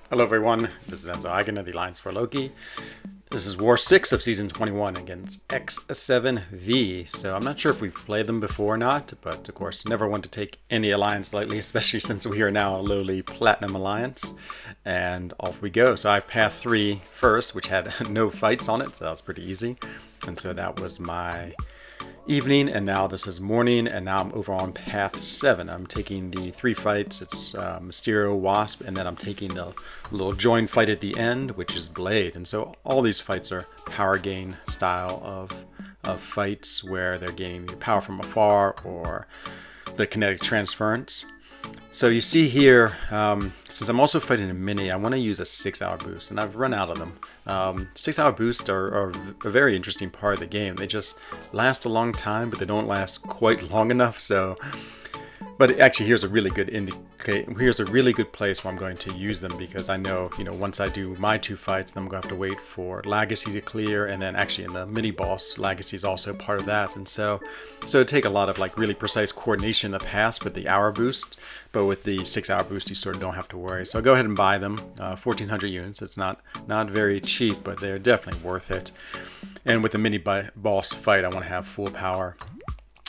Hello everyone, this is Enzo Eigen of the Alliance for Loki. This is War 6 of Season 21 against x7v. So I'm not sure if we've played them before or not, but of course never want to take any alliance lightly, especially since we are now a lowly Platinum Alliance. And off we go. So I have Path 3 first, which had no fights on it, so that was pretty easy. And so that was my evening, and now this is morning, and now I'm over on Path 7. I'm taking the 3 fights. It's Mysterio, Wasp, and then I'm taking the little join fight at the end, which is Blade. And so all these fights are power gain style of fights where they're gaining the power from afar or the kinetic transference. So you see here, since I'm also fighting a mini, I want to use a 6-hour boost, and I've run out of them. 6-hour boosts are a very interesting part of the game. They just last a long time, but they don't last quite long enough. So, but actually, here's a really good place where I'm going to use them, because I know, once I do my 2 fights, then I'm going to have to wait for Legacy to clear, and then actually in the mini boss, Legacy is also part of that. And so it'd take a lot of really precise coordination in the past with the hour boost, but with the 6-hour boost, you sort of don't have to worry. So I'll go ahead and buy them, 1,400 units. It's not very cheap, but they're definitely worth it. And with the mini boss fight, I want to have full power.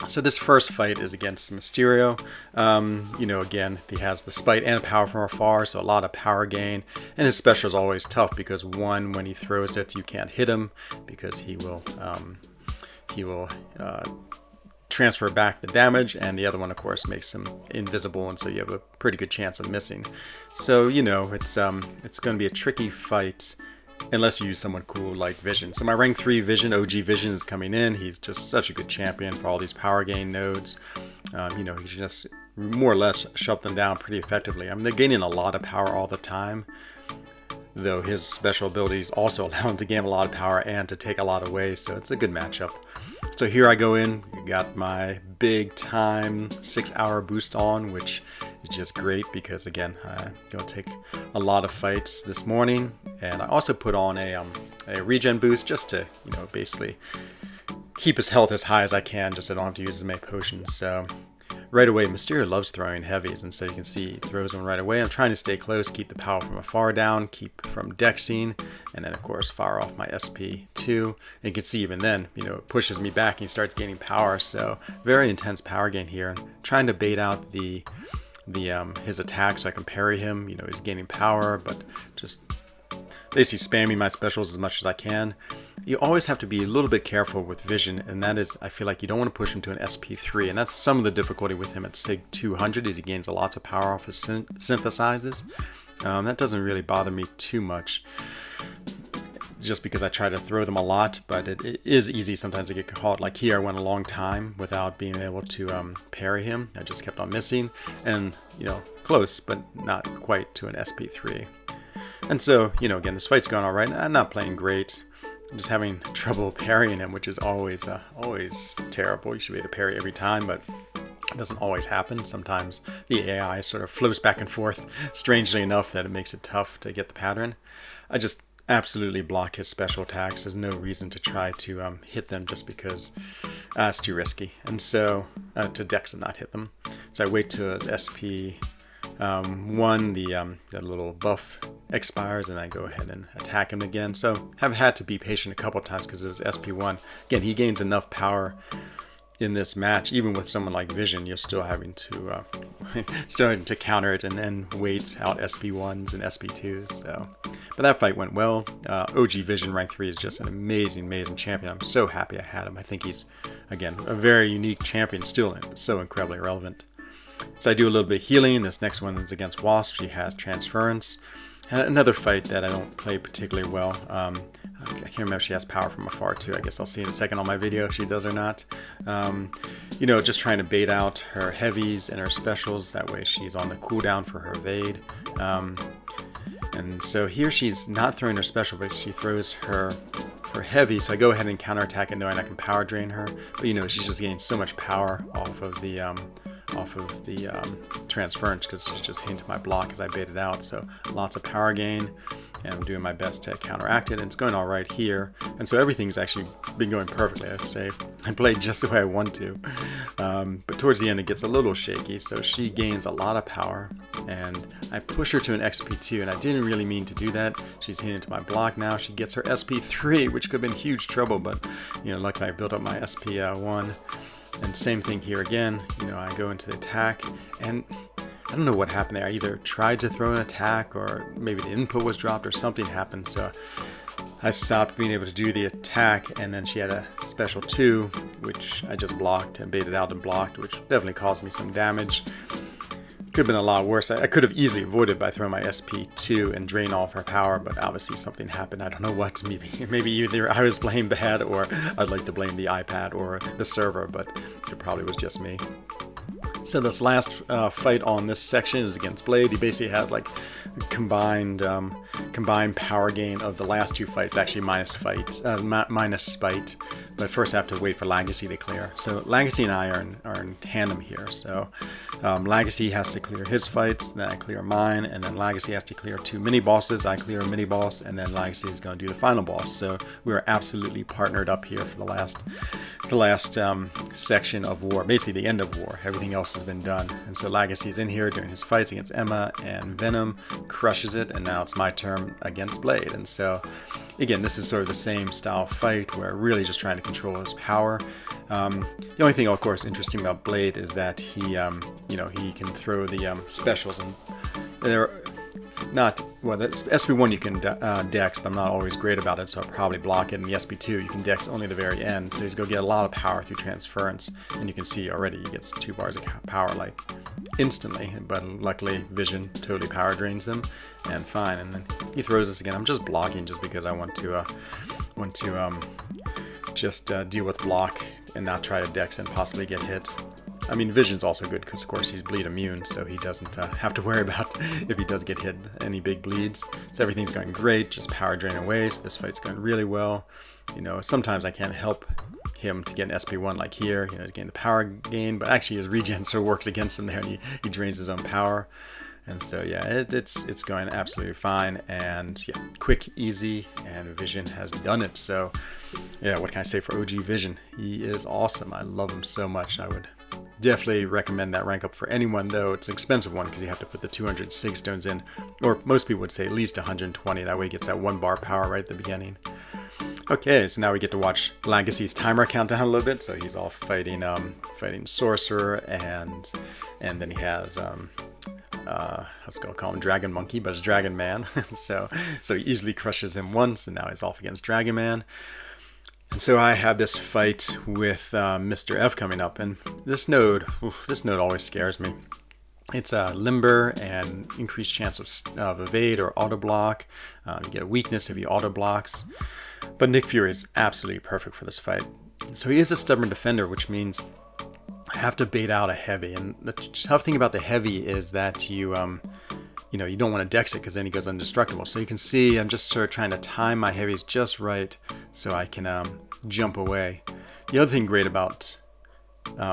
So this first fight is against Mysterio. Again, he has the spite and power from afar, so a lot of power gain. And his special is always tough because one, when he throws it, you can't hit him because he will transfer back the damage, and the other one, of course, makes him invisible, and so you have a pretty good chance of missing. So it's going to be a tricky fight unless you use someone cool like Vision. So my rank 3 Vision, OG Vision, is coming in. He's just such a good champion for all these power gain nodes. He just more or less shut them down pretty effectively. I mean, they're gaining a lot of power all the time, though his special abilities also allow him to gain a lot of power and to take a lot away, so it's a good matchup. So here I go in, got my big time 6-hour boost on, which is just great because, again, I'm going to take a lot of fights this morning. And I also put on a regen boost just to, basically keep his health as high as I can, just so I don't have to use as many potions. So right away, Mysterio loves throwing heavies, and so you can see he throws them right away. I'm trying to stay close, keep the power from afar down, keep from dexing, and then of course fire off my SP2. And you can see even then, it pushes me back and he starts gaining power. So very intense power gain here. And trying to bait out his attack so I can parry him. He's gaining power, but just basically spamming my specials as much as I can. You always have to be a little bit careful with Vision, and that is, I feel like you don't want to push him to an SP3, and that's some of the difficulty with him at Sig 200, is he gains lots of power off his synthesizes. That doesn't really bother me too much, just because I try to throw them a lot, but it is easy sometimes to get caught. Like here, I went a long time without being able to parry him. I just kept on missing, and close, but not quite to an SP3. And so, again, this fight's going all right. I'm not playing great. I'm just having trouble parrying him, which is always terrible. You should be able to parry every time, but it doesn't always happen. Sometimes the AI sort of flows back and forth, strangely enough, that it makes it tough to get the pattern. I just absolutely block his special attacks. There's no reason to try to hit them just because it's too risky. And so, to dex and not hit them. So I wait till his SP1, that little buff expires, and I go ahead and attack him again. So I've had to be patient a couple times because it was SP1. Again, he gains enough power in this match. Even with someone like Vision, you're still having to counter it and wait out SP1s and SP2s. So, but that fight went well. OG Vision rank 3 is just an amazing champion. I'm so happy I had him. I think he's, again, a very unique champion, still so incredibly relevant. So I do a little bit of healing. This next one is against Wasp. She has transference. And another fight that I don't play particularly well. I can't remember if she has power from afar too. I guess I'll see in a second on my video if she does or not. Just trying to bait out her heavies and her specials. That way she's on the cooldown for her evade. And so here she's not throwing her special, but she throws her heavy. So I go ahead and counterattack it knowing I can power drain her. But she's just getting so much power off of the transference because she's just hitting my block as I bait it out. So lots of power gain, and I'm doing my best to counteract it, and it's going all right here. And so everything's actually been going perfectly, I'd say. I played just the way I want to. But towards the end it gets a little shaky, so she gains a lot of power, and I push her to an XP2, and I didn't really mean to do that. She's hitting into my block now. She gets her SP3, which could have been huge trouble, but luckily I built up my SP1. And same thing here again. I go into the attack, and I don't know what happened there. I either tried to throw an attack, or maybe the input was dropped, or something happened. So I stopped being able to do the attack, and then she had a special 2, which I just blocked and baited out and blocked, which definitely caused me some damage. Could have been a lot worse. I could have easily avoided by throwing my SP2 and drain all of her power, but obviously something happened. I don't know what. Maybe either I was blamed bad, or I'd like to blame the iPad or the server, but it probably was just me. So this last fight on this section is against Blade. He basically has like combined power gain of the last 2 fights, actually minus Spite. But first I have to wait for Legacy to clear. So Legacy and I are in tandem here. So Legacy has to clear his fights, then I clear mine, and then Legacy has to clear 2 mini bosses. I clear a mini boss, and then Legacy is going to do the final boss. So we are absolutely partnered up here for the last section of war, basically the end of war. Everything else has been done, and so Legacy's in here doing his fights against Emma and Venom, crushes it, and now it's my turn against Blade. And so again, this is sort of the same style fight where really just trying to control his power. The only thing, of course, interesting about Blade is that he can throw the specials, and they're not, well, the SP1 you can dex, but I'm not always great about it, so I'll probably block it. And the SP2 you can dex only the very end, so he's going to get a lot of power through transference, and you can see already he gets 2 bars of power like instantly, but luckily Vision totally power drains them, and fine. And then he throws this again. I'm just blocking just because I want to deal with block and not try to dex and possibly get hit. I mean, Vision's also good because, of course, he's bleed immune, so he doesn't have to worry about if he does get hit any big bleeds. So everything's going great, just power drain away, so this fight's going really well. Sometimes I can't help him to get an SP1 like here, to gain the power gain, but actually his regen sort of works against him there, and he drains his own power. And so yeah, it's going absolutely fine, and yeah, quick, easy, and Vision has done it. So yeah, what can I say for OG Vision? He is awesome. I love him so much. I would definitely recommend that rank up for anyone, though it's an expensive one because you have to put the 206 stones in, or most people would say at least 120. That way he gets that 1 bar power right at the beginning. Okay, so now we get to watch Legacy's timer count down a little bit. So he's all fighting Sorcerer, and then he has I was going to call him Dragon Monkey, but it's Dragon Man. so he easily crushes him once, and now he's off against Dragon Man. And so I have this fight with Mr. F coming up, and this node always scares me. It's limber and increased chance of evade or auto block. You get a weakness if he auto blocks. But Nick Fury is absolutely perfect for this fight. So he is a stubborn defender, which means I have to bait out a heavy. And the tough thing about the heavy is that you don't want to dex it because then he goes indestructible. So you can see I'm just sort of trying to time my heavies just right so I can jump away. The other thing great about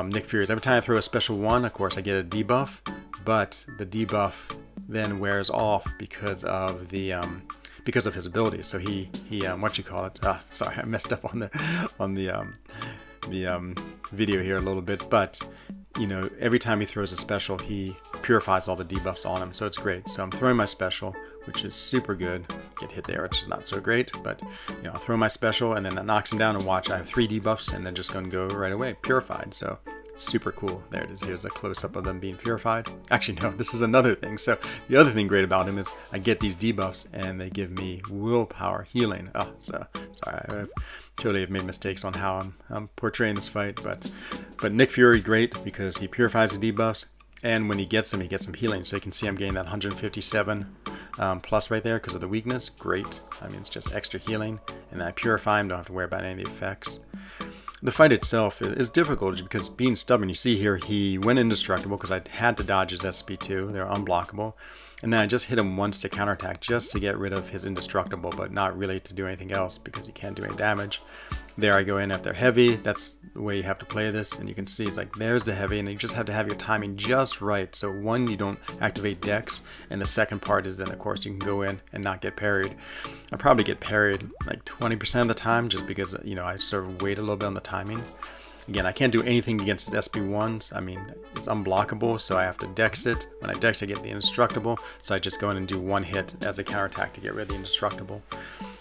Nick Fury is every time I throw a special 1, of course I get a debuff, but the debuff then wears off because of his abilities. So he sorry, I messed up on the video here a little bit, but every time he throws a special, he purifies all the debuffs on him, so it's great. So I'm throwing my special, which is super good. Get hit there, which is not so great, but I'll throw my special, and then that knocks him down, and watch, I have 3 debuffs, and then just going to go right away, purified. So super cool. There it is. Here's a close-up of them being purified. Actually, no, this is another thing. So the other thing great about him is I get these debuffs, and they give me willpower healing. Oh, so sorry, I totally have made mistakes on how I'm portraying this fight, but Nick Fury, great because he purifies the debuffs, and when he gets them healing. So you can see I'm getting that 157 plus right there because of the weakness. Great. I mean, it's just extra healing, and then I purify him, don't have to worry about any of the effects. The fight itself is difficult because being stubborn, you see here he went indestructible because I had to dodge his SP2. They're unblockable. And then I just hit him once to counterattack just to get rid of his indestructible, but not really to do anything else because he can't do any damage. There I go in after heavy. That's the way you have to play this, and you can see it's like there's the heavy, and you just have to have your timing just right. So one, you don't activate dex, and the second part is then of course you can go in and not get parried. I probably get parried like 20% of the time just because I sort of wait a little bit on the timing. Again, I can't do anything against his SP1s. I mean, it's unblockable, so I have to dex it. When I dex, I get the indestructible, so I just go in and do one hit as a counterattack to get rid of the indestructible.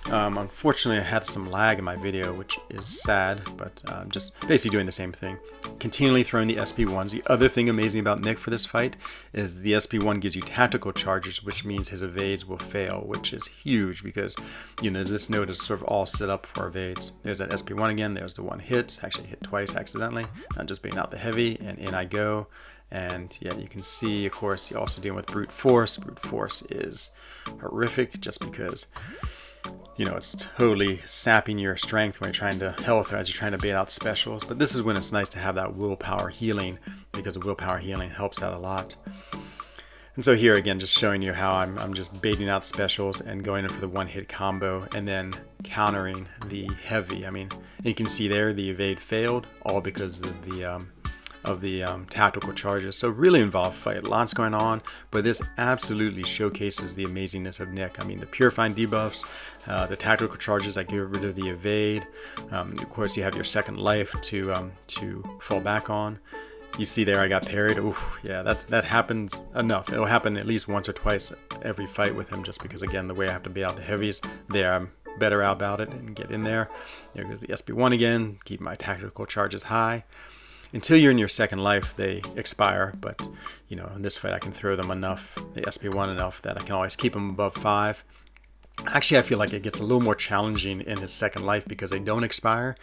Unfortunately, I had some lag in my video, which is sad, but I'm just basically doing the same thing. Continually throwing the SP1s. The other thing amazing about Nick for this fight is the SP1 gives you tactical charges, which means his evades will fail, which is huge because, you know, this node is sort of all set up for evades. There's that SP1 again, there's the one hit, actually hit twice accidentally, not just being out the heavy, and in I go. And yeah, you can see, of course, you're also dealing with brute force. Brute force is horrific just because, you know, it's totally sapping your strength when you're trying to health or as you're trying to bait out specials. But this is when it's nice to have that willpower healing, because the willpower healing helps out a lot. And so here again, just showing you how I'm just baiting out specials and going in for the one-hit combo and then countering the heavy. I mean, you can see there the evade failed, all because of the tactical charges. So really involved fight, lots going on, but this absolutely showcases the amazingness of Nick. I mean, the purifying debuffs, the tactical charges that get rid of the evade. Of course, you have your second life to fall back on. You see there I got parried. Ooh, yeah, that happens enough. It'll happen at least once or twice every fight with him, just because, again, the way I have to beat out the heavies, there I'm better about it and get in there. There goes the SP1 again, keep my tactical charges high. Until you're in your second life, they expire, but, you know, in this fight I can throw them enough, the SP1 enough, that I can always keep them above 5. Actually, I feel like it gets a little more challenging in his second life because they don't expire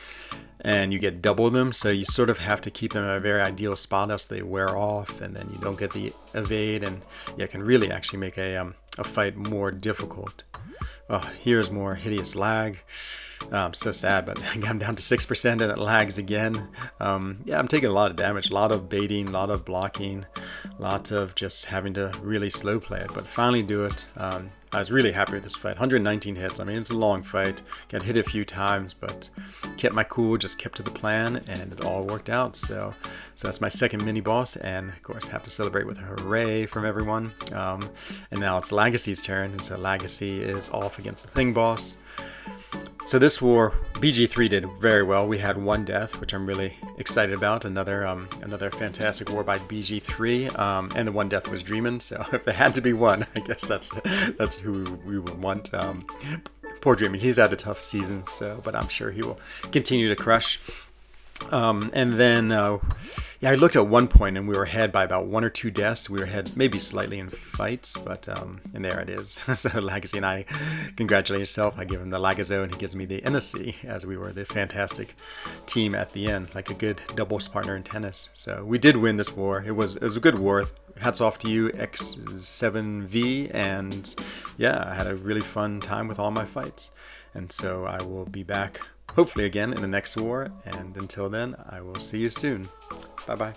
and you get double them, so you sort of have to keep them at a very ideal spot else they wear off, and then you don't get the evade, and yeah, it can really actually make a fight more difficult. Oh, here's more hideous lag. So sad, but I'm down to 6% and it lags again. Yeah, I'm taking a lot of damage, a lot of baiting, a lot of blocking, a lot of just having to really slow play it, but finally do it. I was really happy with this fight. 119 hits. I mean, it's a long fight. Got hit a few times, but kept my cool, just kept to the plan, and it all worked out. So that's my second mini boss, and of course have to celebrate with a hooray from everyone. And now it's Legacy's turn, and so Legacy is off against the Thing boss. So this war, BG3 did very well. We had one death, which I'm really excited about. Another fantastic war by BG3, and the one death was Dreamin'. So if there had to be one, I guess that's who we would want. Poor Dreamin', he's had a tough season, but I'm sure he will continue to crush. And then, yeah, I looked at one point and we were ahead by about 1 or 2 deaths. We were ahead maybe slightly in fights, but, and there it is. So Legacy and I congratulate yourself. I give him the Lagazo and he gives me the NSC, as we were the fantastic team at the end, like a good doubles partner in tennis. So we did win this war. It was a good war. Hats off to you, x7v, and yeah, I had a really fun time with all my fights. And so I will be back hopefully again in the next war, and until then, I will see you soon. Bye bye.